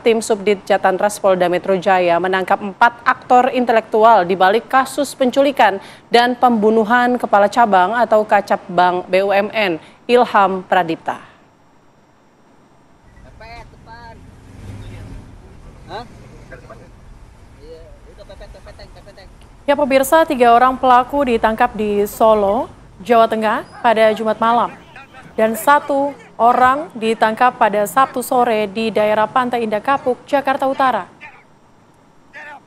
tim Subdit Jatanras Polda Metro Jaya menangkap 4 aktor intelektual di balik kasus penculikan dan pembunuhan Kepala Cabang atau Kacab Bank BUMN, Ilham Pradipta. Ya pemirsa, 3 orang pelaku ditangkap di Solo, Jawa Tengah pada Jumat malam. Dan 1 orang ditangkap pada Sabtu sore di daerah Pantai Indah Kapuk, Jakarta Utara.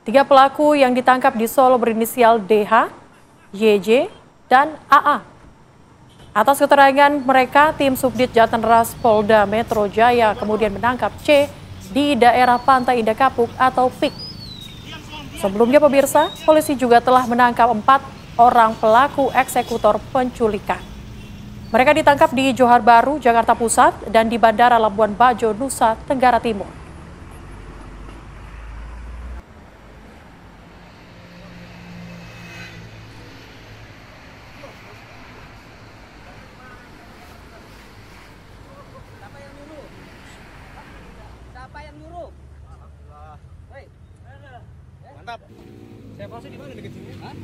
3 pelaku yang ditangkap di Solo berinisial DH, YJ, dan AA. Atas keterangan mereka, tim Subdit Jatanras Polda Metro Jaya kemudian menangkap C di daerah Pantai Indah Kapuk atau PIK. Sebelumnya pemirsa, polisi juga telah menangkap 4 orang pelaku eksekutor penculikan. Mereka ditangkap di Johar Baru, Jakarta Pusat, dan di Bandara Labuan Bajo, Nusa Tenggara Timur. Siapa yang nyuruh? Hei. Mantap. Saya pasti di mana dekat sini? Hah?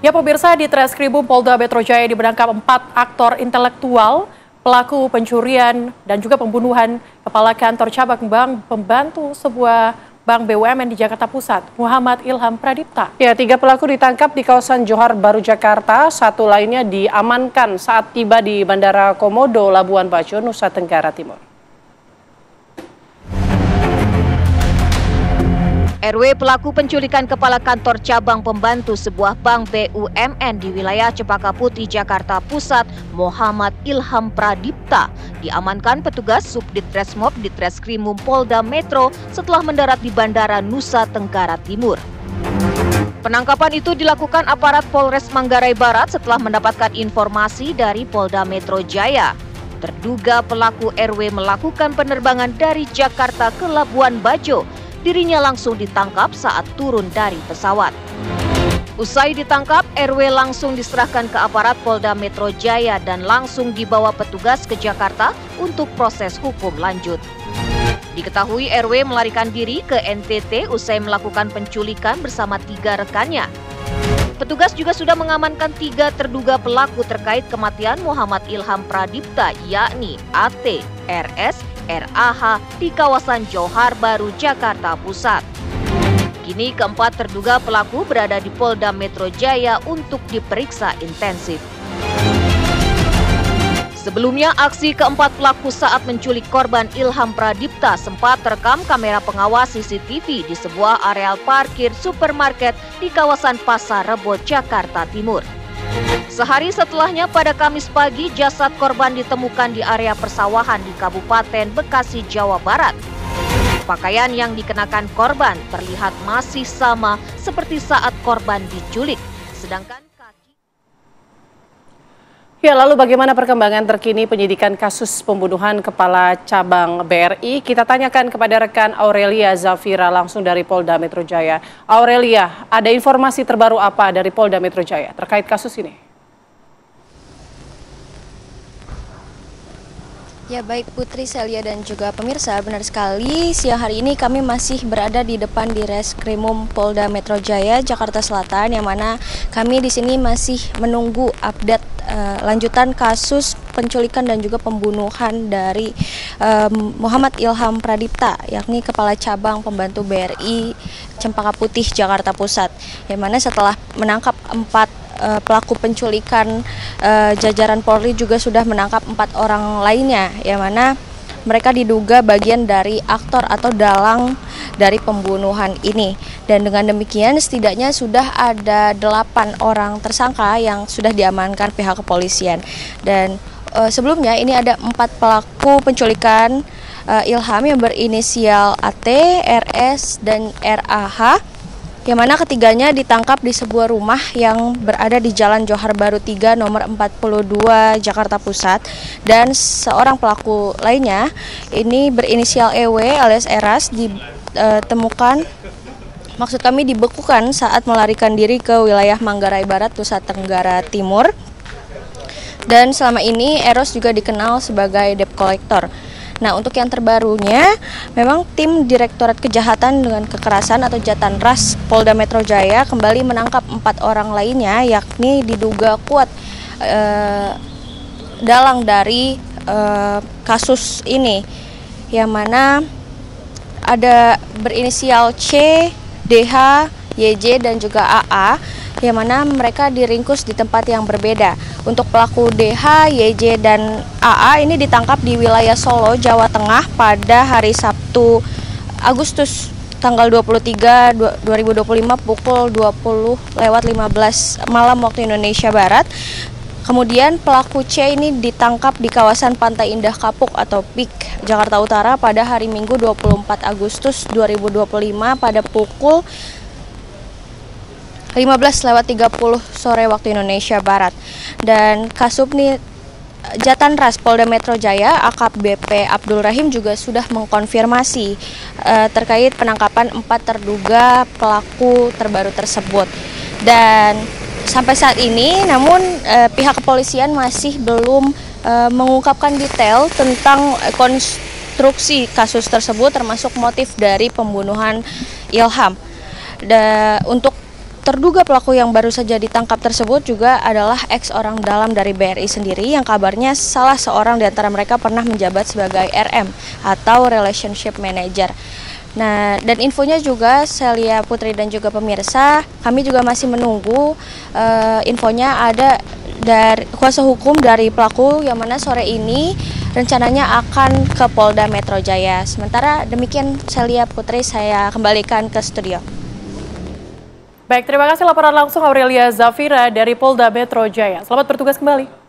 Ya pemirsa, di Treskrimum Polda Metro Jaya dimenangkap 4 aktor intelektual, pelaku pencurian dan juga pembunuhan Kepala Kantor Cabang Bank pembantu sebuah bank BUMN di Jakarta Pusat, Muhammad Ilham Pradipta. Ya, 3 pelaku ditangkap di kawasan Johar Baru, Jakarta. 1 lainnya diamankan saat tiba di Bandara Komodo, Labuan Bajo, Nusa Tenggara Timur. RW pelaku penculikan Kepala Kantor Cabang Pembantu sebuah bank BUMN di wilayah Cempaka Putih, Jakarta Pusat, Muhammad Ilham Pradipta, diamankan petugas Subdit Resmob di Treskrimum Polda Metro setelah mendarat di Bandara Nusa Tenggara Timur. Penangkapan itu dilakukan aparat Polres Manggarai Barat setelah mendapatkan informasi dari Polda Metro Jaya. Terduga pelaku RW melakukan penerbangan dari Jakarta ke Labuan Bajo. Dirinya langsung ditangkap saat turun dari pesawat. Usai ditangkap, RW langsung diserahkan ke aparat Polda Metro Jaya dan langsung dibawa petugas ke Jakarta untuk proses hukum lanjut. Diketahui RW melarikan diri ke NTT usai melakukan penculikan bersama 3 rekannya. Petugas juga sudah mengamankan 3 terduga pelaku terkait kematian Muhammad Ilham Pradipta, yakni AT, RS, RAH di kawasan Johar Baru, Jakarta Pusat. Kini keempat terduga pelaku berada di Polda Metro Jaya untuk diperiksa intensif. Sebelumnya, aksi keempat pelaku saat menculik korban Ilham Pradipta sempat terekam kamera pengawas CCTV di sebuah areal parkir supermarket di kawasan Pasar Rebo, Jakarta Timur. Sehari setelahnya pada Kamis pagi, jasad korban ditemukan di area persawahan di Kabupaten Bekasi, Jawa Barat. Pakaian yang dikenakan korban terlihat masih sama seperti saat korban diculik, sedangkan kaki... Ya, lalu bagaimana perkembangan terkini penyidikan kasus pembunuhan Kepala Cabang BRI? Kita tanyakan kepada rekan Aurelia Zafira langsung dari Polda Metro Jaya. Aurelia, ada informasi terbaru apa dari Polda Metro Jaya terkait kasus ini? Ya baik Putri, Celia dan juga pemirsa, benar sekali siang hari ini kami masih berada di depan di Reskrimum Polda Metro Jaya, Jakarta Selatan, yang mana kami di sini masih menunggu update lanjutan kasus penculikan dan juga pembunuhan dari Muhammad Ilham Pradipta, yakni Kepala Cabang Pembantu BRI Cempaka Putih, Jakarta Pusat, yang mana setelah menangkap 4 pelaku penculikan, jajaran Polri juga sudah menangkap 4 orang lainnya, yang mana mereka diduga bagian dari aktor atau dalang dari pembunuhan ini. Dan dengan demikian setidaknya sudah ada 8 orang tersangka yang sudah diamankan pihak kepolisian. Dan sebelumnya ini ada 4 pelaku penculikan Ilham yang berinisial AT, RS, dan RAH, yang mana ketiganya ditangkap di sebuah rumah yang berada di Jalan Johar Baru 3 nomor 42 Jakarta Pusat, dan seorang pelaku lainnya ini berinisial EW alias Eras ditemukan, maksud kami dibekukan saat melarikan diri ke wilayah Manggarai Barat, Nusa Tenggara Timur. Dan selama ini Eros juga dikenal sebagai debt collector. Nah, untuk yang terbarunya, memang tim Direktorat Kejahatan dengan Kekerasan atau Jatanras Polda Metro Jaya kembali menangkap 4 orang lainnya, yakni diduga kuat dalang dari kasus ini, yang mana ada berinisial C, DH, YJ, dan juga AA, yang mana mereka diringkus di tempat yang berbeda. Untuk pelaku DH, YJ, dan AA ini ditangkap di wilayah Solo, Jawa Tengah pada hari Sabtu Agustus tanggal 23 2025 pukul 20:15 malam waktu Indonesia Barat. Kemudian pelaku C ini ditangkap di kawasan Pantai Indah Kapuk atau PIK, Jakarta Utara pada hari Minggu 24 Agustus 2025 pada pukul 15:30 sore waktu Indonesia Barat. Dan Kasubnit Jatanras Polda Metro Jaya AKBP Abdul Rahim juga sudah mengkonfirmasi terkait penangkapan 4 terduga pelaku terbaru tersebut. Dan sampai saat ini, namun pihak kepolisian masih belum mengungkapkan detail tentang konstruksi kasus tersebut, termasuk motif dari pembunuhan Ilham. Untuk terduga pelaku yang baru saja ditangkap tersebut juga adalah ex orang dalam dari BRI sendiri, yang kabarnya salah seorang di antara mereka pernah menjabat sebagai RM atau Relationship Manager. Nah, dan infonya juga, Celia Putri dan juga pemirsa, kami juga masih menunggu infonya ada dari kuasa hukum dari pelaku, yang mana sore ini rencananya akan ke Polda Metro Jaya. Sementara demikian, Celia Putri, saya kembalikan ke studio. Baik, terima kasih laporan langsung Aurelia Zafira dari Polda Metro Jaya. Selamat bertugas kembali.